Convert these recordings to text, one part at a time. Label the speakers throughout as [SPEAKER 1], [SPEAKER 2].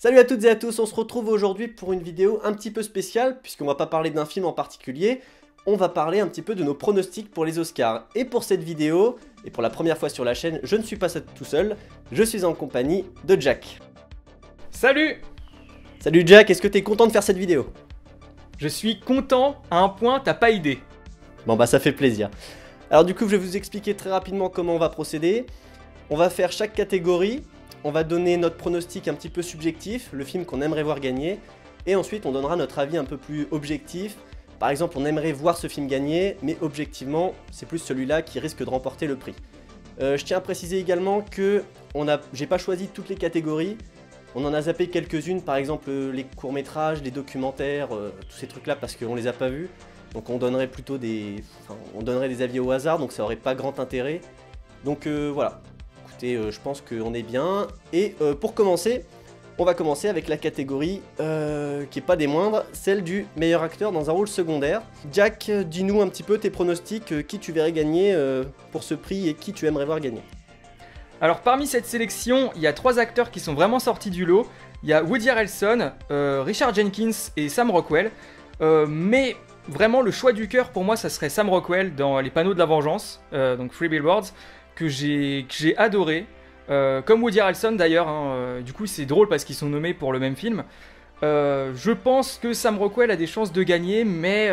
[SPEAKER 1] Salut à toutes et à tous, on se retrouve aujourd'hui pour une vidéo un petit peu spéciale, puisqu'on va pas parler d'un film en particulier, on va parler un petit peu de nos pronostics pour les Oscars. Et pour cette vidéo, et pour la première fois sur la chaîne, je ne suis pas tout seul, je suis en compagnie de Jack.
[SPEAKER 2] Salut!
[SPEAKER 1] Salut Jack, est-ce que t'es content de faire cette vidéo?
[SPEAKER 2] Je suis content à un point, t'as pas idée.
[SPEAKER 1] Bon bah ça fait plaisir. Alors du coup, je vais vous expliquer très rapidement comment on va procéder. On va faire chaque catégorie. On va donner notre pronostic un petit peu subjectif, le film qu'on aimerait voir gagner, et ensuite on donnera notre avis un peu plus objectif. Par exemple, on aimerait voir ce film gagner, mais objectivement, c'est plus celui-là qui risque de remporter le prix. Je tiens à préciser également que j'ai pas choisi toutes les catégories, on en a zappé quelques-unes, par exemple les courts-métrages, les documentaires, tous ces trucs-là parce qu'on les a pas vus. Donc on donnerait plutôt on donnerait des avis au hasard, donc ça aurait pas grand intérêt. Donc voilà. Je pense qu'on est bien. Et pour commencer, on va commencer avec la catégorie qui est pas des moindres, celle du meilleur acteur dans un rôle secondaire. Jack, dis-nous un petit peu tes pronostics, qui tu verrais gagner pour ce prix et qui tu aimerais voir gagner.
[SPEAKER 2] Alors parmi cette sélection, il y a 3 acteurs qui sont vraiment sortis du lot. Il y a Woody Harrelson, Richard Jenkins et Sam Rockwell. Mais vraiment le choix du cœur pour moi, ça serait Sam Rockwell dans Les Panneaux de la Vengeance, donc Three Billboards, que j'ai adoré. Comme Woody Harrelson d'ailleurs, hein, du coup c'est drôle parce qu'ils sont nommés pour le même film. Je pense que Sam Rockwell a des chances de gagner, mais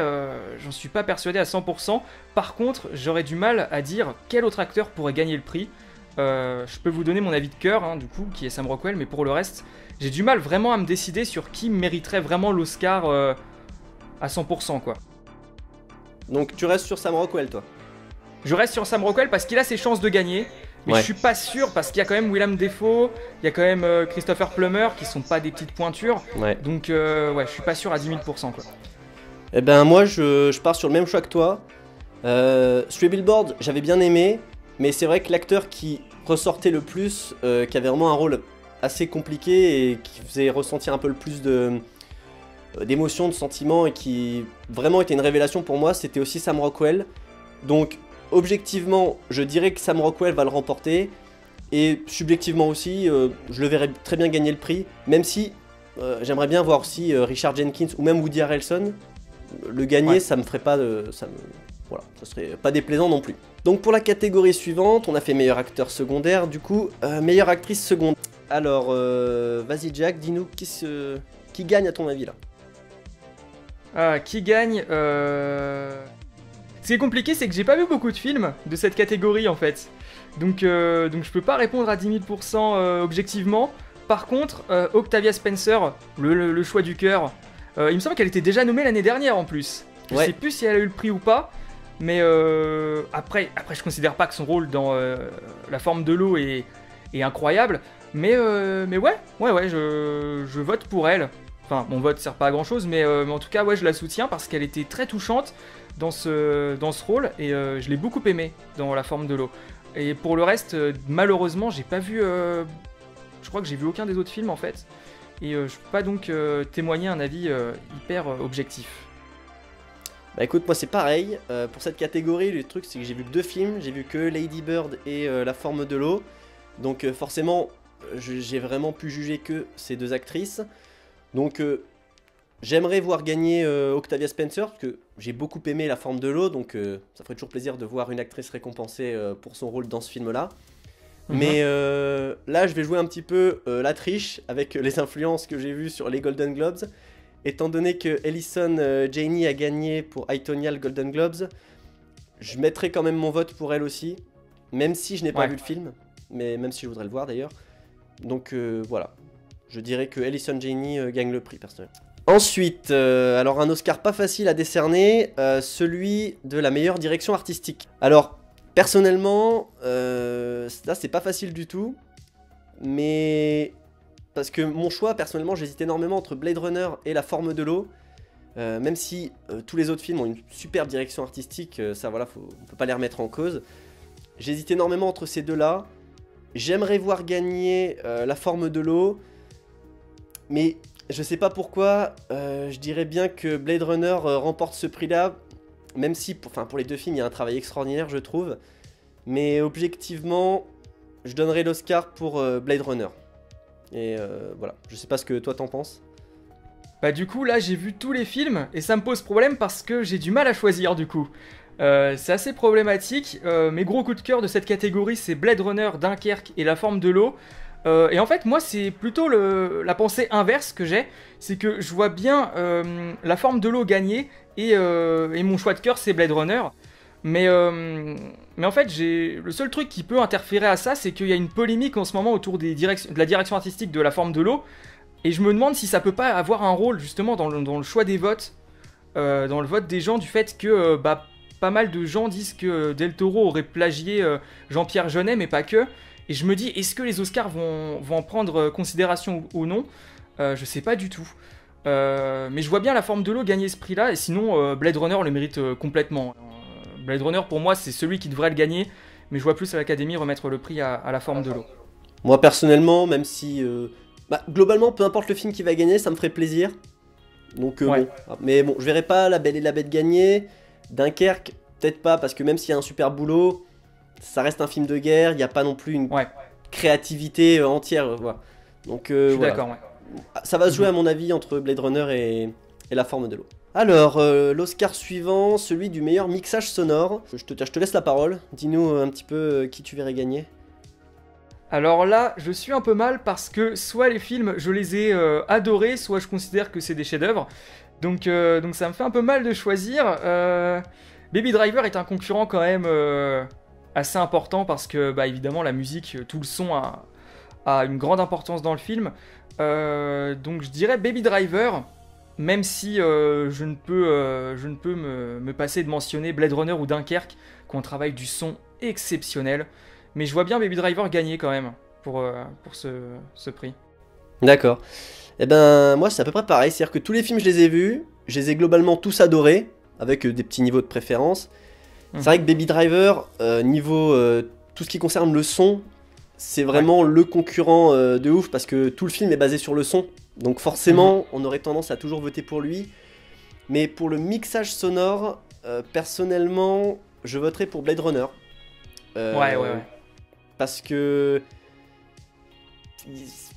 [SPEAKER 2] j'en suis pas persuadé à 100%. Par contre, j'aurais du mal à dire quel autre acteur pourrait gagner le prix. Je peux vous donner mon avis de cœur, hein, du coup, qui est Sam Rockwell, mais pour le reste, j'ai du mal vraiment à me décider sur qui mériterait vraiment l'Oscar à 100%, quoi.
[SPEAKER 1] Donc tu restes sur Sam Rockwell, toi?
[SPEAKER 2] Je reste sur Sam Rockwell parce qu'il a ses chances de gagner, mais
[SPEAKER 1] Ouais.
[SPEAKER 2] je suis pas sûr parce qu'il y a quand même Willem Dafoe, il y a quand même Christopher Plummer qui sont pas des petites pointures,
[SPEAKER 1] Ouais.
[SPEAKER 2] donc ouais, je suis pas sûr à 10 000%, quoi.
[SPEAKER 1] Eh ben moi je pars sur le même choix que toi. Three Billboards, j'avais bien aimé, mais c'est vrai que l'acteur qui ressortait le plus, qui avait vraiment un rôle assez compliqué et qui faisait ressentir un peu le plus d'émotions, de sentiments et qui vraiment était une révélation pour moi, c'était aussi Sam Rockwell. Donc objectivement, je dirais que Sam Rockwell va le remporter, et subjectivement aussi, je le verrais très bien gagner le prix, même si j'aimerais bien voir aussi Richard Jenkins ou même Woody Harrelson le gagner.
[SPEAKER 2] Ouais.
[SPEAKER 1] Ça me ferait pas voilà, ça serait pas déplaisant non plus. Donc pour la catégorie suivante, on a fait meilleur acteur secondaire, du coup meilleure actrice secondaire. Alors vas-y Jack, dis-nous qui gagne à ton avis là?
[SPEAKER 2] Qui gagne Ce qui est compliqué, c'est que j'ai pas vu beaucoup de films de cette catégorie en fait. Donc je peux pas répondre à 10 000% objectivement. Par contre, Octavia Spencer, le choix du cœur, il me semble qu'elle était déjà nommée l'année dernière en plus. Je
[SPEAKER 1] Ouais.
[SPEAKER 2] sais plus si elle a eu le prix ou pas. Mais après, je considère pas que son rôle dans La Forme de l'eau est incroyable. Mais ouais, je vote pour elle. Enfin, mon vote sert pas à grand chose, mais en tout cas, ouais, je la soutiens parce qu'elle était très touchante dans ce rôle et je l'ai beaucoup aimé dans La Forme de l'eau. Et pour le reste, malheureusement, j'ai pas vu. Je crois que j'ai vu aucun des autres films en fait. Et je peux pas donc témoigner un avis hyper objectif.
[SPEAKER 1] Bah écoute, moi c'est pareil, pour cette catégorie le truc c'est que j'ai vu que 2 films, j'ai vu que Lady Bird et La Forme de l'eau, donc forcément j'ai vraiment pu juger que ces 2 actrices, donc j'aimerais voir gagner Octavia Spencer, parce que j'ai beaucoup aimé La Forme de l'eau, donc ça ferait toujours plaisir de voir une actrice récompensée pour son rôle dans ce film là. Mais là je vais jouer un petit peu la triche avec les influences que j'ai vues sur les Golden Globes. Étant donné que Allison Janney a gagné pour I, Tonya le Golden Globes, je mettrai quand même mon vote pour elle aussi, même si je n'ai pas
[SPEAKER 2] Ouais.
[SPEAKER 1] vu le film, mais même si je voudrais le voir d'ailleurs. Donc voilà, je dirais que Allison Janney gagne le prix personnellement. Ensuite, alors un Oscar pas facile à décerner, celui de la meilleure direction artistique. Alors personnellement, ça c'est pas facile du tout, mais parce que mon choix, personnellement, j'hésite énormément entre Blade Runner et La Forme de l'eau. Même si tous les autres films ont une superbe direction artistique, ça voilà, on peut pas les remettre en cause. J'hésite énormément entre ces deux-là. J'aimerais voir gagner La Forme de l'eau, mais je sais pas pourquoi, je dirais bien que Blade Runner remporte ce prix-là, même si pour les 2 films, il y a un travail extraordinaire, je trouve. Mais objectivement, je donnerais l'Oscar pour Blade Runner. Et voilà, je sais pas ce que toi t'en penses.
[SPEAKER 2] Bah du coup là j'ai vu tous les films et ça me pose problème parce que j'ai du mal à choisir du coup. C'est assez problématique. Mes gros coups de cœur de cette catégorie c'est Blade Runner, Dunkerque et La Forme de l'eau. Et en fait moi c'est plutôt la pensée inverse que j'ai. C'est que je vois bien La Forme de l'eau gagner et mon choix de cœur c'est Blade Runner. Mais en fait, le seul truc qui peut interférer à ça, c'est qu'il y a une polémique en ce moment autour de la direction artistique de La Forme de l'eau. Et je me demande si ça peut pas avoir un rôle justement dans le choix des votes, dans le vote des gens, du fait que pas mal de gens disent que Del Toro aurait plagié Jean-Pierre Jeunet, mais pas que. Et je me dis, est-ce que les Oscars vont en prendre considération ou non? Je sais pas du tout. Mais je vois bien La Forme de l'eau gagner ce prix-là, et sinon Blade Runner le mérite complètement. Blade Runner pour moi c'est celui qui devrait le gagner, mais je vois plus à l'Académie remettre le prix à La Forme de l'eau.
[SPEAKER 1] Moi personnellement, même si globalement peu importe le film qui va gagner, ça me ferait plaisir. Donc
[SPEAKER 2] Ouais.
[SPEAKER 1] bon, mais bon, je verrai pas La Belle et la Bête gagner. Dunkerque, peut-être pas, parce que même s'il y a un super boulot, ça reste un film de guerre, il n'y a pas non plus une
[SPEAKER 2] Ouais,
[SPEAKER 1] créativité entière, voilà. Donc
[SPEAKER 2] je suis
[SPEAKER 1] voilà.
[SPEAKER 2] d'accord, ouais.
[SPEAKER 1] Ça va se jouer à mon avis entre Blade Runner et La Forme de l'eau. Alors, l'Oscar suivant, celui du meilleur mixage sonore. Je te laisse la parole. Dis-nous un petit peu qui tu verrais gagner.
[SPEAKER 2] Alors là, je suis un peu mal parce que soit les films, je les ai adorés, soit je considère que c'est des chefs-d'œuvre. Donc ça me fait un peu mal de choisir. Baby Driver est un concurrent quand même assez important parce que, évidemment, la musique, tout le son a une grande importance dans le film. Donc je dirais Baby Driver, même si je ne peux me passer de mentionner Blade Runner ou Dunkerque, qui ont un travail du son exceptionnel. Mais je vois bien Baby Driver gagner quand même pour ce prix.
[SPEAKER 1] D'accord. Eh ben, moi, c'est à peu près pareil. C'est-à-dire que tous les films, je les ai vus. Je les ai globalement tous adorés, avec des petits niveaux de préférence. C'est vrai que Baby Driver, niveau tout ce qui concerne le son, c'est vraiment le concurrent de ouf, parce que tout le film est basé sur le son. Donc forcément, on aurait tendance à toujours voter pour lui. Mais pour le mixage sonore, personnellement, je voterai pour Blade Runner.
[SPEAKER 2] Ouais.
[SPEAKER 1] Parce que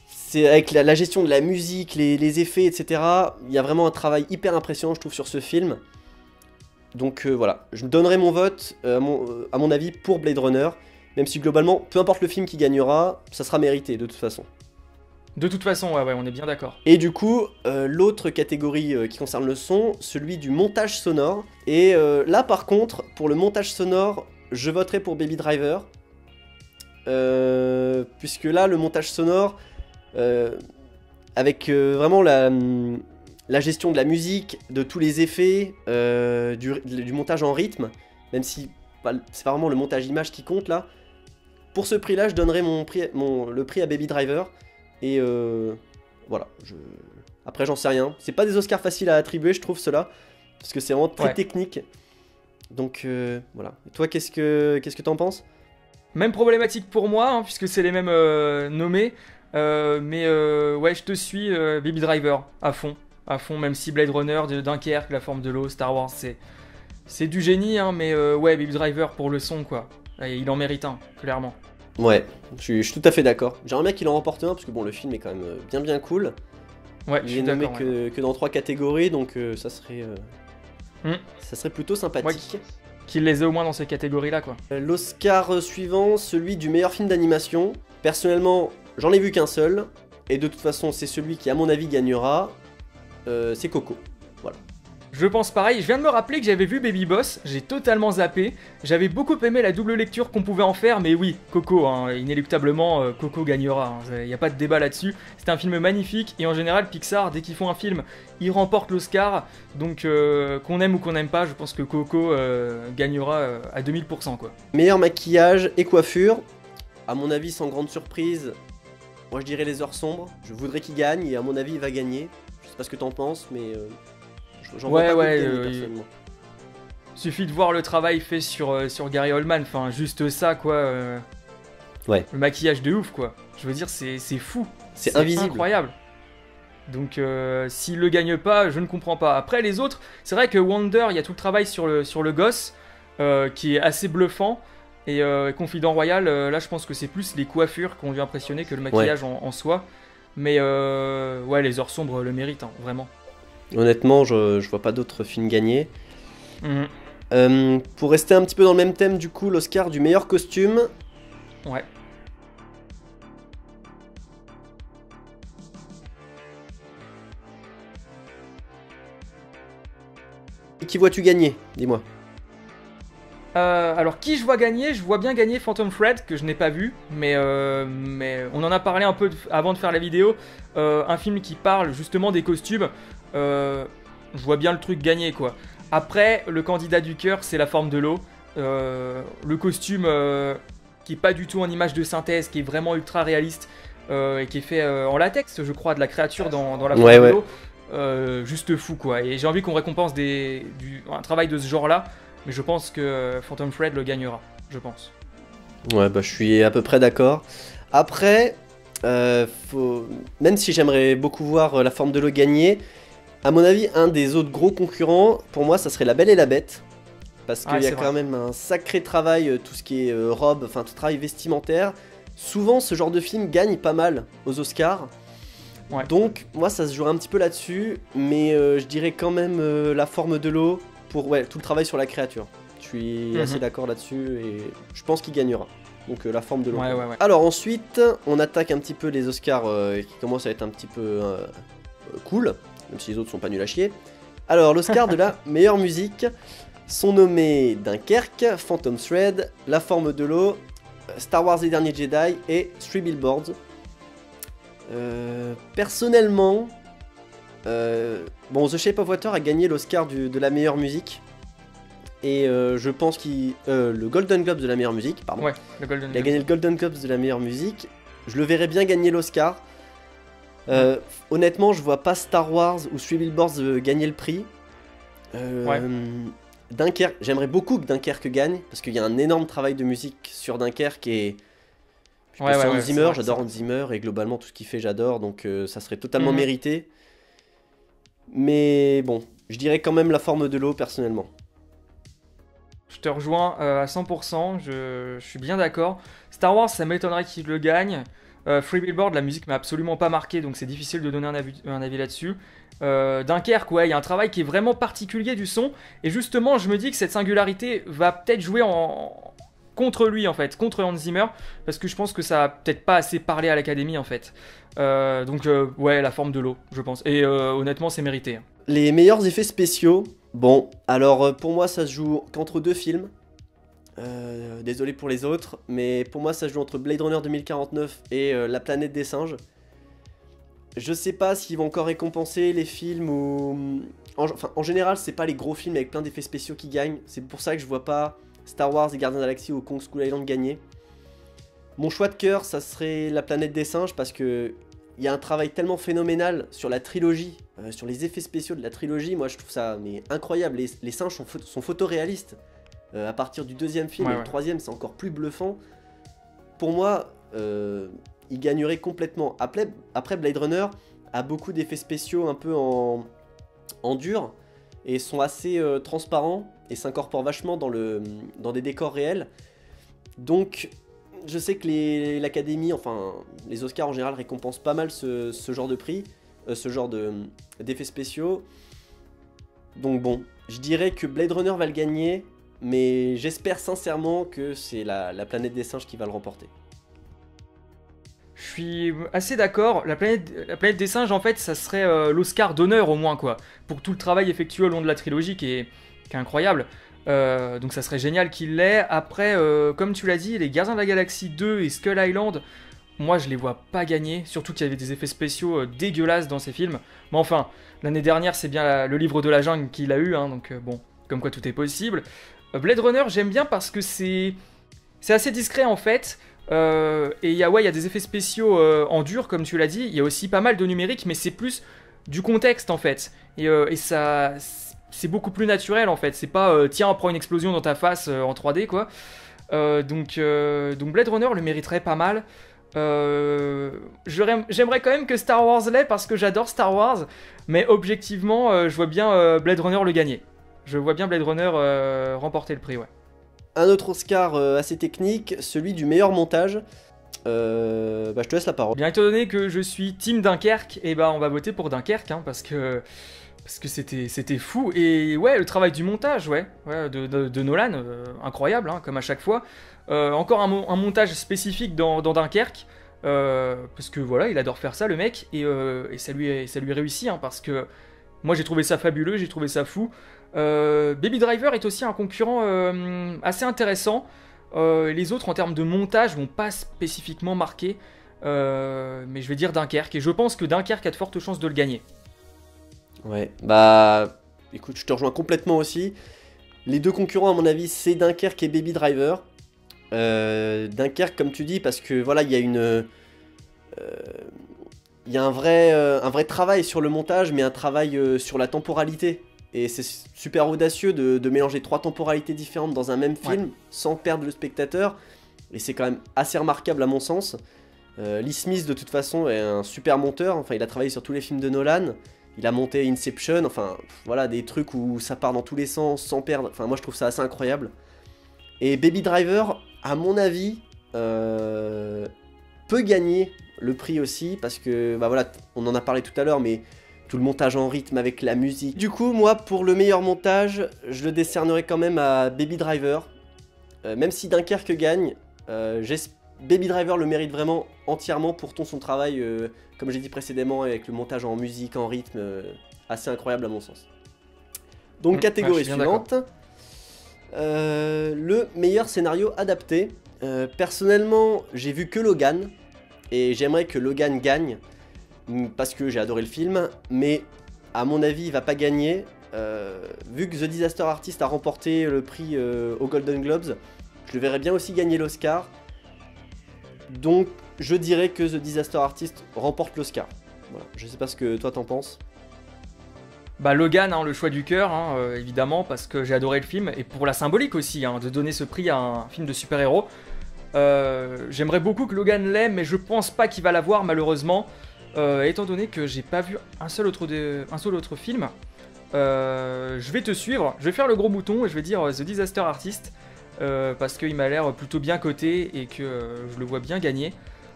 [SPEAKER 1] c'est avec la gestion de la musique, les effets, etc. Il y a vraiment un travail hyper impressionnant, je trouve, sur ce film. Donc voilà, je donnerai mon vote, à mon avis, pour Blade Runner. Même si globalement, peu importe le film qui gagnera, ça sera mérité de toute façon.
[SPEAKER 2] De toute façon, ouais, on est bien d'accord.
[SPEAKER 1] Et du coup, l'autre catégorie qui concerne le son, celui du montage sonore. Et là par contre, pour le montage sonore, je voterai pour Baby Driver. Puisque là, le montage sonore, avec vraiment la gestion de la musique, de tous les effets, du montage en rythme, même si c'est pas vraiment le montage image qui compte là. Pour ce prix-là, je donnerai le prix à Baby Driver. Et voilà. Après, j'en sais rien. C'est pas des Oscars faciles à attribuer, je trouve, cela. Parce que c'est vraiment très technique. Donc voilà. Et toi, qu'est-ce que t'en penses?
[SPEAKER 2] Même problématique pour moi, hein, puisque c'est les mêmes nommés. Mais ouais, je te suis, Baby Driver, à fond, même si Blade Runner, Dunkerque, La Forme de l'eau, Star Wars, c'est du génie, hein, mais ouais, Baby Driver pour le son, quoi. Et il en mérite un, clairement.
[SPEAKER 1] Ouais, je suis tout à fait d'accord. J'aimerais bien qu'il en remporte un, parce que bon, le film est quand même bien cool.
[SPEAKER 2] Ouais, je
[SPEAKER 1] Il
[SPEAKER 2] suis
[SPEAKER 1] est nommé
[SPEAKER 2] d'accord.
[SPEAKER 1] que dans 3 catégories, donc ça serait plutôt sympathique.
[SPEAKER 2] Qu'il les ait au moins dans ces catégories-là, quoi.
[SPEAKER 1] L'Oscar suivant, celui du meilleur film d'animation. Personnellement, j'en ai vu qu'un seul, et de toute façon, c'est celui qui, à mon avis, gagnera. C'est Coco. Voilà.
[SPEAKER 2] Je pense pareil, je viens de me rappeler que j'avais vu Baby Boss, j'ai totalement zappé. J'avais beaucoup aimé la double lecture qu'on pouvait en faire, mais oui, Coco, hein, inéluctablement, Coco gagnera, il n'y a pas de débat là-dessus. C'est un film magnifique, et en général, Pixar, dès qu'ils font un film, ils remportent l'Oscar. Donc, qu'on aime ou qu'on n'aime pas, je pense que Coco gagnera à 2000%, quoi.
[SPEAKER 1] Meilleur maquillage et coiffure. À mon avis, sans grande surprise, moi je dirais Les Heures Sombres. Je voudrais qu'il gagne, et à mon avis, il va gagner. Je sais pas ce que t'en penses, mais j'en vois pas beaucoup gagner, personnellement.
[SPEAKER 2] Suffit de voir le travail fait sur Gary Oldman, enfin juste ça quoi.
[SPEAKER 1] Ouais.
[SPEAKER 2] Le maquillage de ouf quoi. Je veux dire c'est fou.
[SPEAKER 1] C'est invisible.
[SPEAKER 2] Incroyable. Donc s'il le gagne pas, je ne comprends pas. Après les autres, c'est vrai que Wonder, il y a tout le travail sur le gosse qui est assez bluffant. Et Confident Royal, là je pense que c'est plus les coiffures qui ont dû impressionner que le maquillage en soi. Mais ouais, Les Heures Sombres le méritent, hein, vraiment.
[SPEAKER 1] Honnêtement, je vois pas d'autres films gagnés.
[SPEAKER 2] Mhm.
[SPEAKER 1] Pour rester un petit peu dans le même thème, du coup, l'Oscar du meilleur costume.
[SPEAKER 2] Ouais.
[SPEAKER 1] Qui vois-tu gagner? Dis-moi.
[SPEAKER 2] Alors qui je vois gagner? Je vois bien gagner Phantom Thread, que je n'ai pas vu, mais on en a parlé un peu avant de faire la vidéo. Un film qui parle justement des costumes. Je vois bien le truc gagner, quoi. Après, le candidat du cœur, c'est La Forme de l'eau. Le costume qui est pas du tout en image de synthèse, qui est vraiment ultra réaliste, et qui est fait en latex, je crois, de la créature dans La Forme de l'eau. Juste fou, quoi. Et j'ai envie qu'on récompense un travail de ce genre-là. Mais je pense que Phantom Thread le gagnera, je pense.
[SPEAKER 1] Ouais, bah je suis à peu près d'accord. Après, même si j'aimerais beaucoup voir La Forme de l'eau gagner, à mon avis, un des autres gros concurrents, pour moi, ça serait La Belle et la Bête. Parce qu'il y a quand même un sacré travail, tout ce qui est robe, enfin tout travail vestimentaire. Souvent, ce genre de film gagne pas mal aux Oscars.
[SPEAKER 2] Ouais.
[SPEAKER 1] Donc, moi, ça se jouerait un petit peu là-dessus. Mais je dirais quand même La Forme de l'eau pour tout le travail sur la créature. Je suis assez d'accord là-dessus et je pense qu'il gagnera. Donc La Forme de l'eau.
[SPEAKER 2] Ouais.
[SPEAKER 1] Alors ensuite, on attaque un petit peu les Oscars qui commencent à être un petit peu cool, même si les autres sont pas nuls à chier. Alors l'Oscar de la meilleure musique sont nommés Dunkerque, Phantom Thread, La Forme de l'eau, Star Wars Les Derniers Jedi et Three Billboards. Personnellement, bon, The Shape of Water a gagné l'Oscar de la meilleure musique. Et je pense le Golden Globes de la meilleure musique, pardon.
[SPEAKER 2] Ouais, il
[SPEAKER 1] a gagné le Golden Globes de la meilleure musique. Je le verrais bien gagner l'Oscar. Honnêtement, je vois pas Star Wars ou Three Billboards gagner le prix. Dunkerque, j'aimerais beaucoup que Dunkerque gagne, parce qu'il y a un énorme travail de musique sur Dunkerque et... Hans Zimmer, j'adore Hans Zimmer et globalement tout ce qu'il fait j'adore, donc ça serait totalement mérité. Mais bon, je dirais quand même La Forme de l'eau personnellement.
[SPEAKER 2] Je te rejoins à 100%, je suis bien d'accord. Star Wars, ça m'étonnerait qu'il le gagne. Three Billboards, la musique m'a absolument pas marqué, donc c'est difficile de donner un avis là-dessus. Dunkerque, ouais, il y a un travail qui est vraiment particulier du son, et justement, je me dis que cette singularité va peut-être jouer contre lui en fait, contre Hans Zimmer, parce que je pense que ça a peut-être pas assez parlé à l'Académie en fait. Donc ouais, La Forme de l'eau, je pense. Et honnêtement, c'est mérité.
[SPEAKER 1] Les meilleurs effets spéciaux, bon, alors pour moi ça se joue qu'entre deux films. Désolé pour les autres, mais pour moi ça se joue entre Blade Runner 2049 et La Planète des Singes. Je sais pas s'ils vont encore récompenser les films ou... En général, c'est pas les gros films avec plein d'effets spéciaux qui gagnent. C'est pour ça que je vois pas Star Wars et Gardiens de la Galaxie ou Kong Skull Island gagner. Mon choix de cœur, ça serait La Planète des Singes parce que il y a un travail tellement phénoménal sur la trilogie, sur les effets spéciaux de la trilogie. Moi, je trouve ça incroyable. Les singes sont photoréalistes. À partir du deuxième film et le troisième, c'est encore plus bluffant. Pour moi, il gagnerait complètement. Après, Blade Runner a beaucoup d'effets spéciaux un peu en dur et sont assez transparents et s'incorporent vachement dans des décors réels. Donc, je sais que l'Académie, enfin les Oscars en général récompensent pas mal ce genre de prix, ce genre d'effets spéciaux. Donc bon, je dirais que Blade Runner va le gagner, mais j'espère sincèrement que c'est la Planète des Singes qui va le remporter.
[SPEAKER 2] Je suis assez d'accord. La planète des singes, en fait, ça serait l'Oscar d'honneur au moins, quoi. Pour tout le travail effectué au long de la trilogie qui est incroyable. Donc ça serait génial qu'il l'ait. Après, comme tu l'as dit, les Gardiens de la Galaxie 2 et Skull Island, moi je les vois pas gagner. Surtout qu'il y avait des effets spéciaux dégueulasses dans ces films. Mais enfin, l'année dernière, c'est bien le livre de la jungle qu'il a eu. Hein, donc bon, comme quoi tout est possible. Blade Runner, j'aime bien parce que c'est assez discret en fait. Et il y a des effets spéciaux en dur, comme tu l'as dit. Il y a aussi pas mal de numérique, mais c'est plus du contexte en fait. Et ça, c'est beaucoup plus naturel en fait. C'est pas tiens, on prend une explosion dans ta face en 3D quoi. Donc Blade Runner le mériterait pas mal. J'aimerais quand même que Star Wars l'ait parce que j'adore Star Wars. Mais objectivement, je vois bien Blade Runner le gagner. Je vois bien Blade Runner remporter le prix, ouais.
[SPEAKER 1] Un autre Oscar assez technique, celui du meilleur montage. je te laisse la parole.
[SPEAKER 2] Bien, étant donné que je suis team Dunkerque, et on va voter pour Dunkerque, hein, parce que c'était fou. Et ouais, le travail du montage, de Nolan, incroyable, hein, comme à chaque fois. Encore un montage spécifique dans Dunkerque, parce que voilà, il adore faire ça, le mec, et ça lui réussit, hein, parce que moi j'ai trouvé ça fabuleux, j'ai trouvé ça fou. Baby Driver est aussi un concurrent assez intéressant. Les autres, en termes de montage, vont pas spécifiquement marquer, mais je vais dire Dunkerque, et je pense que Dunkerque a de fortes chances de le gagner.
[SPEAKER 1] Ouais, écoute, je te rejoins complètement aussi. Les deux concurrents, à mon avis, c'est Dunkerque et Baby Driver. Dunkerque, comme tu dis, parce que voilà, il y a un vrai travail sur le montage, mais un travail sur la temporalité. Et c'est super audacieux de mélanger 3 temporalités différentes dans un même film, sans perdre le spectateur. Et c'est quand même assez remarquable à mon sens. Lee Smith, de toute façon, est un super monteur. Enfin, il a travaillé sur tous les films de Nolan. Il a monté Inception, enfin voilà, des trucs où ça part dans tous les sens sans perdre. Enfin, moi je trouve ça assez incroyable. Et Baby Driver, à mon avis, peut gagner le prix aussi, parce que voilà, on en a parlé tout à l'heure, mais tout le montage en rythme avec la musique. Du coup, moi, pour le meilleur montage, je le décernerai quand même à Baby Driver. Même si Dunkerque gagne, Baby Driver le mérite vraiment entièrement pour son travail, comme j'ai dit précédemment, avec le montage en musique, en rythme, assez incroyable à mon sens. Donc catégorie suivante, le meilleur scénario adapté. Personnellement, j'ai vu que Logan, et j'aimerais que Logan gagne, parce que j'ai adoré le film, mais à mon avis il va pas gagner, vu que The Disaster Artist a remporté le prix aux Golden Globes, je le verrais bien aussi gagner l'Oscar. Donc je dirais que The Disaster Artist remporte l'Oscar. Voilà. Je sais pas ce que toi t'en penses.
[SPEAKER 2] Logan, hein, le choix du cœur, hein, évidemment, parce que j'ai adoré le film, et pour la symbolique aussi, hein, de donner ce prix à un film de super-héros. J'aimerais beaucoup que Logan l'aime, mais je pense pas qu'il va l'avoir malheureusement, étant donné que j'ai pas vu un seul autre film. Je vais te suivre, je vais faire le gros bouton et je vais dire The Disaster Artist, parce qu'il m'a l'air plutôt bien coté et que je le vois bien gagner.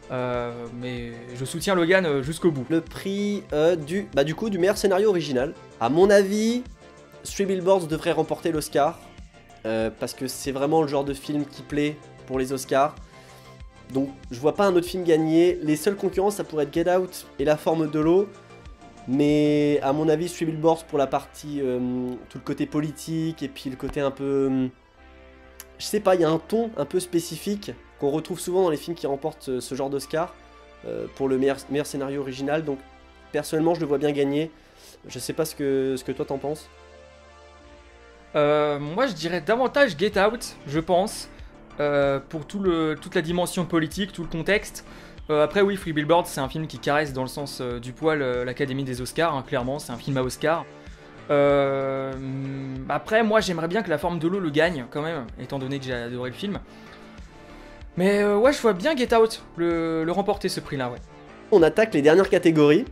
[SPEAKER 2] Mais je soutiens Logan jusqu'au bout.
[SPEAKER 1] Le prix du coup du meilleur scénario original. À mon avis, Three Billboards devrait remporter l'Oscar, parce que c'est vraiment le genre de film qui plaît pour les Oscars. Donc je vois pas un autre film gagner. Les seuls concurrents, ça pourrait être Get Out et La Forme de l'eau. Mais à mon avis, Three Billboards pour la partie, tout le côté politique et puis le côté un peu... je sais pas, il y a un ton un peu spécifique qu'on retrouve souvent dans les films qui remportent ce genre d'Oscar, pour le meilleur scénario original. Donc personnellement, je le vois bien gagner. Je sais pas ce que toi t'en penses.
[SPEAKER 2] Moi je dirais davantage Get Out, je pense, pour toute la dimension politique, tout le contexte. Après oui, Three Billboards c'est un film qui caresse dans le sens du poil l'Académie des Oscars, hein, clairement, c'est un film à Oscar. Après moi j'aimerais bien que La Forme de l'eau le gagne quand même, étant donné que j'ai adoré le film. Mais ouais, je vois bien Get Out le remporter ce prix là, ouais.
[SPEAKER 1] On attaque les dernières catégories,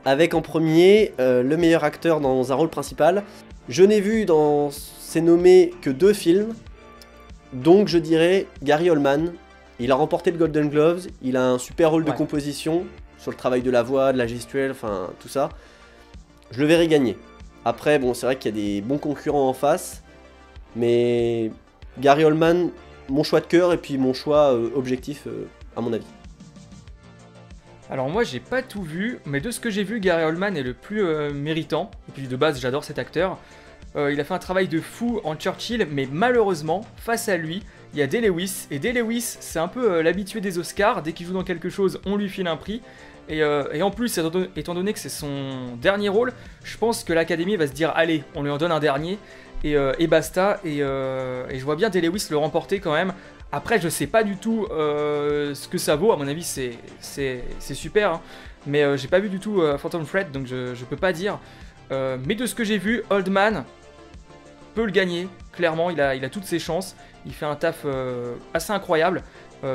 [SPEAKER 1] avec en premier le meilleur acteur dans un rôle principal. Je n'ai vu dans ces nommés que 2 films, donc je dirais Gary Oldman. Il a remporté le Golden Globes, il a un super rôle de composition, sur le travail de la voix, de la gestuelle, enfin tout ça. Je le verrai gagner. Après, bon, c'est vrai qu'il y a des bons concurrents en face, mais Gary Oldman, mon choix de cœur et puis mon choix objectif, à mon avis.
[SPEAKER 2] Alors moi j'ai pas tout vu, mais de ce que j'ai vu, Gary Oldman est le plus méritant. Et puis de base j'adore cet acteur. Il a fait un travail de fou en Churchill, mais malheureusement, face à lui, il y a Day Lewis. Et Day Lewis, c'est un peu l'habitué des Oscars. Dès qu'il joue dans quelque chose, on lui file un prix. Et en plus, étant donné que c'est son dernier rôle, je pense que l'Académie va se dire allez, on lui en donne un dernier. Et basta. Et je vois bien Day Lewis le remporter quand même. Après, je sais pas du tout ce que ça vaut. À mon avis, c'est super. Hein. Mais j'ai pas vu du tout Phantom Thread, donc je peux pas dire. Mais de ce que j'ai vu, Oldman peut le gagner. Clairement, il a toutes ses chances. Il fait un taf assez incroyable.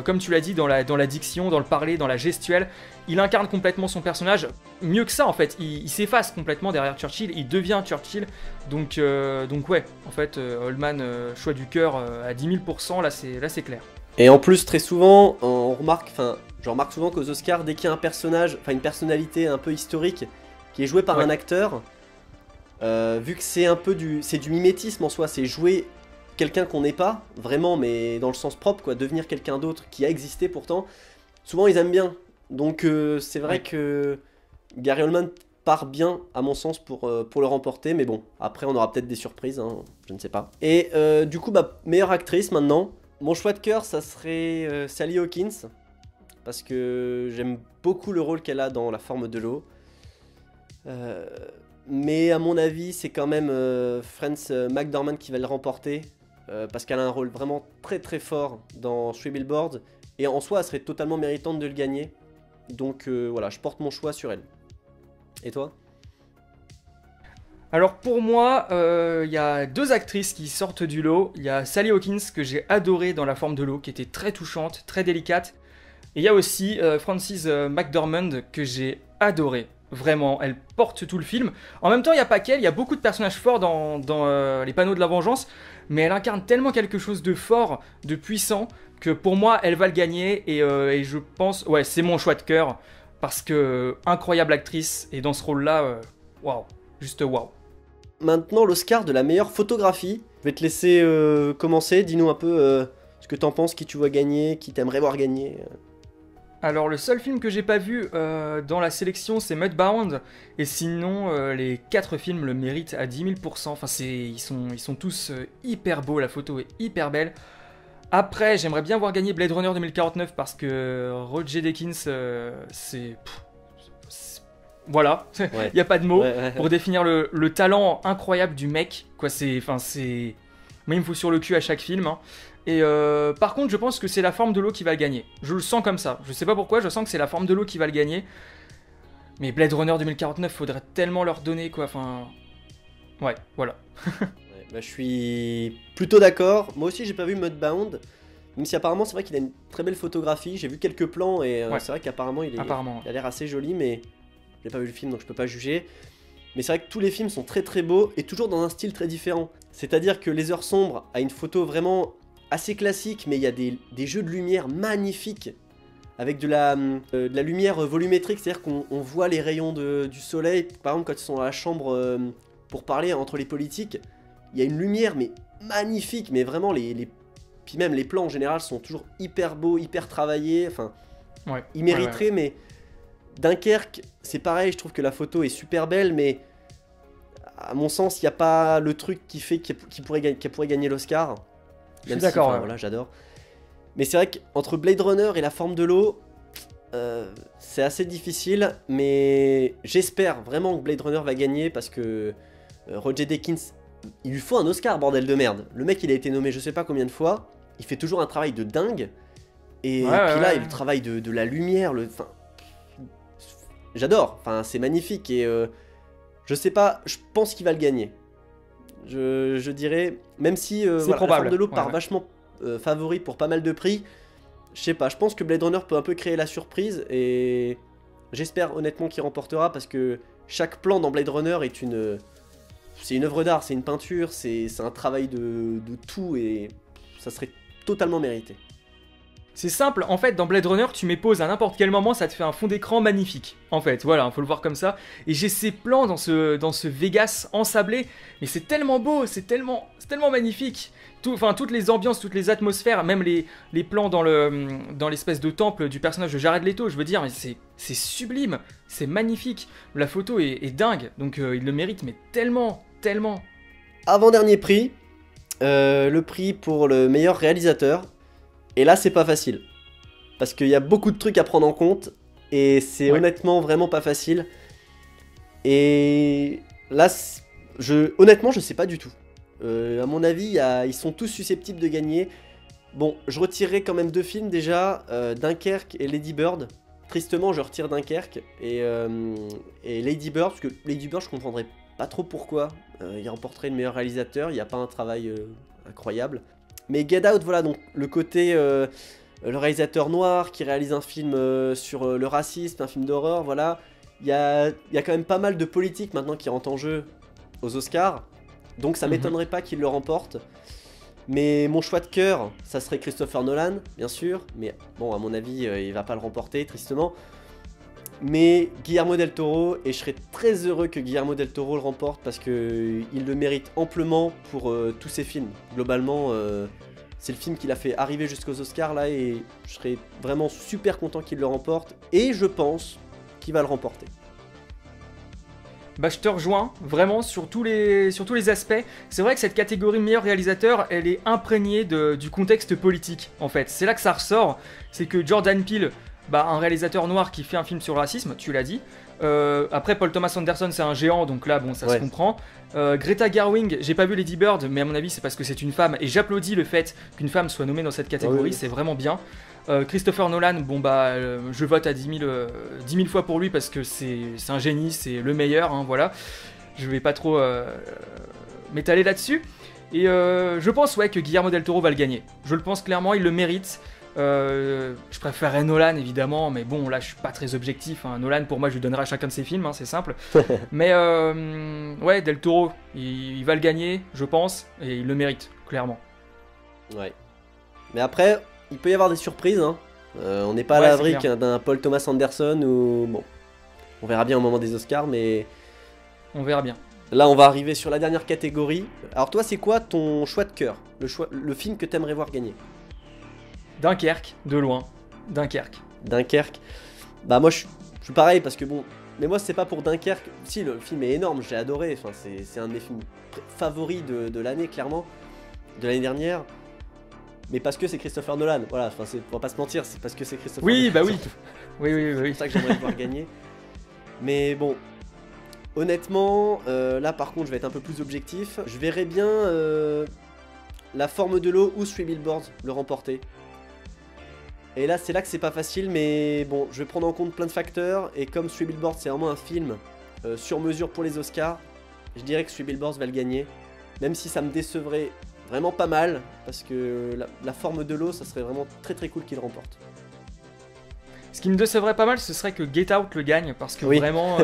[SPEAKER 2] Comme tu l'as dit, dans la diction, dans le parler, dans la gestuelle, il incarne complètement son personnage. Mieux que ça, en fait, il s'efface complètement derrière Churchill, il devient Churchill. Donc ouais, en fait, Oldman, choix du cœur à 10 000%, là c'est clair.
[SPEAKER 1] Et en plus, très souvent, je remarque souvent qu'aux Oscars, dès qu'il y a un personnage, enfin une personnalité un peu historique qui est jouée par un acteur, vu que c'est un peu du mimétisme en soi, c'est jouer quelqu'un qu'on n'est pas, vraiment, mais dans le sens propre, quoi, devenir quelqu'un d'autre qui a existé pourtant, souvent ils aiment bien. Donc c'est vrai que Gary Oldman part bien, à mon sens, pour le remporter, mais bon, après on aura peut-être des surprises, hein, je ne sais pas. Et du coup, meilleure actrice maintenant. Mon choix de cœur, ça serait Sally Hawkins, parce que j'aime beaucoup le rôle qu'elle a dans La Forme de l'eau. Mais à mon avis, c'est quand même Frances McDormand qui va le remporter, parce qu'elle a un rôle vraiment très très fort dans Three Billboards, et en soi, elle serait totalement méritante de le gagner. Donc voilà, je porte mon choix sur elle. Et toi ?
[SPEAKER 2] Alors pour moi, il y a deux actrices qui sortent du lot. Il y a Sally Hawkins que j'ai adorée dans La Forme de l'eau, qui était très touchante, très délicate. Et il y a aussi Frances McDormand que j'ai adorée. Vraiment, elle porte tout le film. En même temps, il n'y a pas qu'elle, il y a beaucoup de personnages forts dans les panneaux de la vengeance, mais elle incarne tellement quelque chose de fort, de puissant, que pour moi, elle va le gagner. Et je pense, ouais, c'est mon choix de cœur, parce que incroyable actrice, et dans ce rôle-là, waouh, juste waouh.
[SPEAKER 1] Maintenant, l'Oscar de la meilleure photographie. Je vais te laisser commencer. Dis-nous un peu ce que t'en penses, qui tu vois gagner, qui t'aimerais voir gagner.
[SPEAKER 2] Alors le seul film que j'ai pas vu dans la sélection c'est Mudbound, et sinon les 4 films le méritent à 10 000%, enfin ils sont tous hyper beaux, la photo est hyper belle. Après j'aimerais bien voir gagner Blade Runner 2049 parce que Roger Deakins voilà, il
[SPEAKER 1] Ouais.
[SPEAKER 2] n'y a pas de mots
[SPEAKER 1] Ouais.
[SPEAKER 2] pour définir le talent incroyable du mec, quoi, moi il me faut sur le cul à chaque film, hein. Et par contre, je pense que c'est La Forme de l'eau qui va le gagner. Je le sens comme ça. Je sais pas pourquoi, je sens que c'est La Forme de l'eau qui va le gagner. Mais Blade Runner 2049, faudrait tellement leur donner, quoi. Enfin, ouais, voilà.
[SPEAKER 1] Je suis plutôt d'accord. Moi aussi, j'ai pas vu Mudbound. Même si apparemment, c'est vrai qu'il a une très belle photographie. J'ai vu quelques plans et c'est vrai qu'apparemment, il a l'air assez joli, mais j'ai pas vu le film donc je peux pas juger. Mais c'est vrai que tous les films sont très très beaux et toujours dans un style très différent. C'est-à-dire que Les Heures Sombres a une photo vraiment assez classique, mais il y a des jeux de lumière magnifiques avec de la lumière volumétrique, c'est-à-dire qu'on voit les rayons du soleil. Par exemple, quand ils sont dans la chambre pour parler entre les politiques, il y a une lumière mais magnifique, mais vraiment puis même les plans en général sont toujours hyper beaux, hyper travaillés. Enfin, ils mériteraient, mais Dunkerque, c'est pareil, je trouve que la photo est super belle, mais à mon sens, il n'y a pas le truc qui fait qu'il pourrait gagner l'Oscar.
[SPEAKER 2] Je suis d'accord.
[SPEAKER 1] Voilà, j'adore. Mais c'est vrai qu'entre Blade Runner et La Forme de l'eau, c'est assez difficile, mais j'espère vraiment que Blade Runner va gagner parce que Roger Deakins, il lui faut un Oscar, bordel de merde. Le mec, il a été nommé je sais pas combien de fois, il fait toujours un travail de dingue, et puis là, le travail de la lumière, j'adore, enfin, c'est magnifique, et je sais pas, je pense qu'il va le gagner. Je dirais, même si La Forme de l'eau part vachement favori pour pas mal de prix, je sais pas, je pense que Blade Runner peut un peu créer la surprise, et j'espère honnêtement qu'il remportera, parce que chaque plan dans Blade Runner c'est une œuvre d'art, c'est une peinture, c'est un travail de tout, et ça serait totalement mérité.
[SPEAKER 2] C'est simple, en fait, dans Blade Runner, tu mets pause à n'importe quel moment, ça te fait un fond d'écran magnifique. En fait, voilà, faut le voir comme ça. Et j'ai ces plans dans ce Vegas ensablé, mais c'est tellement beau, c'est tellement magnifique. Toutes les ambiances, toutes les atmosphères, même les plans dans l'espèce de temple du personnage de Jared Leto, je veux dire, mais c'est sublime, c'est magnifique. La photo est dingue, donc il le mérite, mais tellement.
[SPEAKER 1] Avant-dernier prix, le prix pour le meilleur réalisateur. Et là, c'est pas facile. Parce qu'il y a beaucoup de trucs à prendre en compte. Et c'est honnêtement vraiment pas facile. Et là, honnêtement, je sais pas du tout. À mon avis, ils sont tous susceptibles de gagner. Bon, je retirerai quand même 2 films déjà. Dunkerque et Lady Bird. Tristement, je retire Dunkerque et Lady Bird. Parce que Lady Bird, je comprendrais pas trop pourquoi il remporterait le meilleur réalisateur. Il n'y a pas un travail incroyable. Mais Get Out, voilà, donc le côté, le réalisateur noir qui réalise un film sur le racisme, un film d'horreur, voilà. Il y a quand même pas mal de politique maintenant qui rentrent en jeu aux Oscars, donc ça m'étonnerait pas qu'il le remporte. Mais mon choix de cœur, ça serait Christopher Nolan, bien sûr. Mais bon, à mon avis, il va pas le remporter, tristement. Mais Guillermo del Toro, et je serais très heureux que Guillermo del Toro le remporte parce qu'il le mérite amplement pour tous ses films. Globalement, c'est le film qui l'a fait arriver jusqu'aux Oscars là, et je serais vraiment super content qu'il le remporte. Et je pense qu'il va le remporter.
[SPEAKER 2] Bah je te rejoins vraiment sur tous les aspects. C'est vrai que cette catégorie meilleur réalisateur, elle est imprégnée du contexte politique en fait. C'est là que ça ressort, c'est que Jordan Peele, bah, un réalisateur noir qui fait un film sur le racisme, tu l'as dit. Après Paul Thomas Anderson c'est un géant, donc là bon ça se comprend. Greta Gerwig, j'ai pas vu Lady Bird, mais à mon avis c'est parce que c'est une femme, et j'applaudis le fait qu'une femme soit nommée dans cette catégorie, c'est vraiment bien. Christopher Nolan, bon bah je vote à 10 000 fois pour lui parce que c'est un génie, c'est le meilleur, hein, voilà. Je vais pas trop m'étaler là-dessus. Et je pense que Guillermo del Toro va le gagner. Je le pense clairement, il le mérite. Je préférerais Nolan évidemment, mais bon là je suis pas très objectif, hein. Nolan pour moi je lui donnerai à chacun de ses films, hein, c'est simple. Mais ouais, del Toro il va le gagner je pense, et il le mérite clairement.
[SPEAKER 1] Ouais. Mais après il peut y avoir des surprises, hein. On n'est pas à l'abri d'un Paul Thomas Anderson ou bon, on verra bien au moment des Oscars, mais
[SPEAKER 2] on verra bien.
[SPEAKER 1] Là on va arriver sur la dernière catégorie. Alors toi c'est quoi ton choix de cœur, le film que t'aimerais voir gagner?
[SPEAKER 2] Dunkerque, de loin. Dunkerque.
[SPEAKER 1] Bah moi je suis pareil parce que bon, mais moi c'est pas pour Dunkerque. Si le film est énorme, j'ai adoré. Enfin c'est un de mes films favoris de l'année clairement, de l'année dernière. Mais parce que c'est Christopher Nolan. Voilà, enfin on va pas se mentir, c'est parce que c'est Christopher Nolan.
[SPEAKER 2] Oui bah oui. Oui.
[SPEAKER 1] C'est pour ça que j'aimerais le voir gagner. Mais bon, honnêtement, là par contre je vais être un peu plus objectif. Je verrais bien La Forme de l'eau ou Three Billboards le remporter. Et là, c'est là que c'est pas facile, mais bon, je vais prendre en compte plein de facteurs. Et comme Three Billboards, c'est vraiment un film sur mesure pour les Oscars, je dirais que Three Billboards va le gagner. Même si ça me décevrait vraiment pas mal, parce que la Forme de l'eau, ça serait vraiment très très cool qu'il remporte.
[SPEAKER 2] Ce qui me décevrait pas mal, ce serait que Get Out le gagne, parce que vraiment,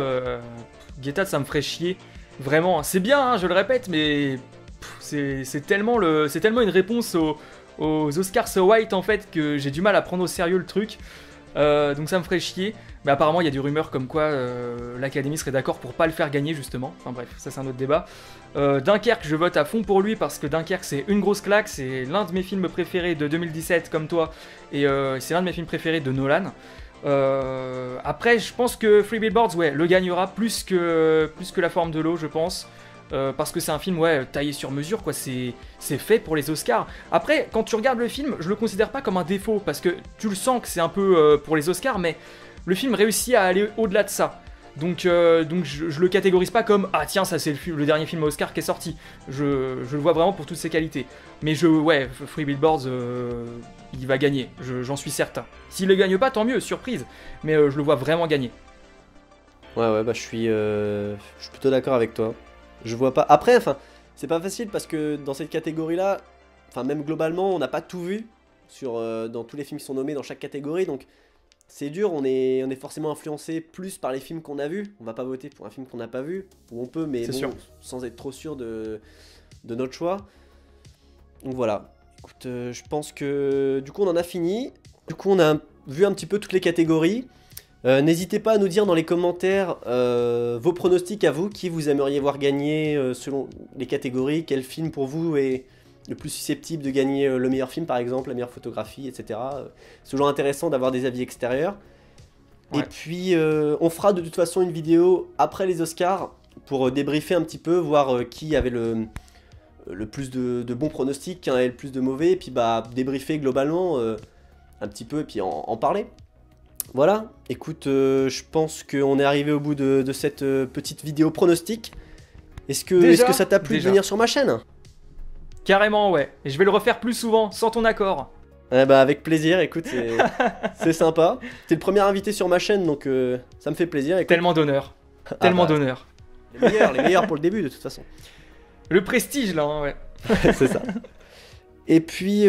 [SPEAKER 2] Get Out, ça me ferait chier. Vraiment, c'est bien, hein, je le répète, mais c'est tellement une réponse aux Oscars So White en fait que j'ai du mal à prendre au sérieux le truc, donc ça me ferait chier. Mais apparemment il y a des rumeurs comme quoi l'Académie serait d'accord pour pas le faire gagner justement, enfin bref, ça c'est un autre débat. Dunkerque, je vote à fond pour lui parce que Dunkerque c'est une grosse claque, c'est l'un de mes films préférés de 2017 comme toi, et c'est l'un de mes films préférés de Nolan. Après je pense que Three Billboards le gagnera plus que La Forme de l'eau je pense. Parce que c'est un film taillé sur mesure, quoi. C'est fait pour les Oscars. Après, quand tu regardes le film, je le considère pas comme un défaut, parce que tu le sens que c'est un peu pour les Oscars, mais le film réussit à aller au-delà de ça. Donc je le catégorise pas comme ah tiens, ça c'est le dernier film Oscar qui est sorti. Je le vois vraiment pour toutes ses qualités. Mais Three Billboards, il va gagner, j'en suis certain. S'il le gagne pas, tant mieux, surprise. Mais je le vois vraiment gagner.
[SPEAKER 1] Ouais, bah je suis plutôt d'accord avec toi. Je vois pas. Après, enfin, c'est pas facile parce que dans cette catégorie-là, enfin même globalement, on n'a pas tout vu dans tous les films qui sont nommés dans chaque catégorie, donc c'est dur. On est forcément influencé plus par les films qu'on a vus. On va pas voter pour un film qu'on n'a pas vu, ou on peut, mais bon, sûr, sans être trop sûr de notre choix. Donc voilà. Écoute, je pense que du coup on en a fini. Du coup on a vu un petit peu toutes les catégories. N'hésitez pas à nous dire dans les commentaires vos pronostics à vous, qui vous aimeriez voir gagner selon les catégories, quel film pour vous est le plus susceptible de gagner le meilleur film par exemple, la meilleure photographie, etc. C'est toujours intéressant d'avoir des avis extérieurs. Ouais. Et puis on fera de toute façon une vidéo après les Oscars pour débriefer un petit peu, voir qui avait le plus de bons pronostics, qui en avait le plus de mauvais, et puis débriefer globalement un petit peu et puis en parler. Voilà, écoute, je pense qu'on est arrivé au bout de cette petite vidéo pronostic. Est-ce que ça t'a plu de venir sur ma chaîne?
[SPEAKER 2] Carrément, ouais. Et je vais le refaire plus souvent, sans ton accord.
[SPEAKER 1] Avec plaisir, écoute, c'est sympa. T'es le premier invité sur ma chaîne, donc ça me fait plaisir. Écoute.
[SPEAKER 2] Tellement d'honneur. Tellement d'honneur.
[SPEAKER 1] Les meilleurs pour le début, de toute façon.
[SPEAKER 2] Le prestige, là, hein, ouais.
[SPEAKER 1] C'est ça. Et puis,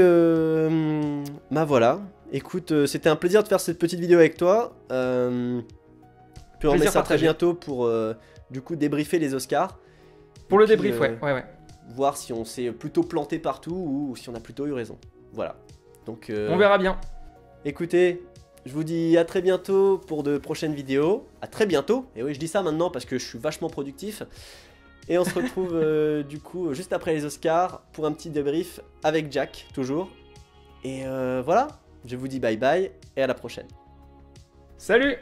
[SPEAKER 1] voilà. Écoute, c'était un plaisir de faire cette petite vidéo avec toi. Puis on met ça très bientôt pour du coup débriefer les Oscars.
[SPEAKER 2] Pour le débrief, ouais.
[SPEAKER 1] voir si on s'est plutôt planté partout ou si on a plutôt eu raison. Voilà. Donc,
[SPEAKER 2] On verra bien.
[SPEAKER 1] Écoutez, je vous dis à très bientôt pour de prochaines vidéos. À très bientôt. Et oui, je dis ça maintenant parce que je suis vachement productif. Et on se retrouve du coup juste après les Oscars pour un petit débrief avec Jack, toujours. Et voilà, je vous dis bye bye et à la prochaine.
[SPEAKER 2] Salut!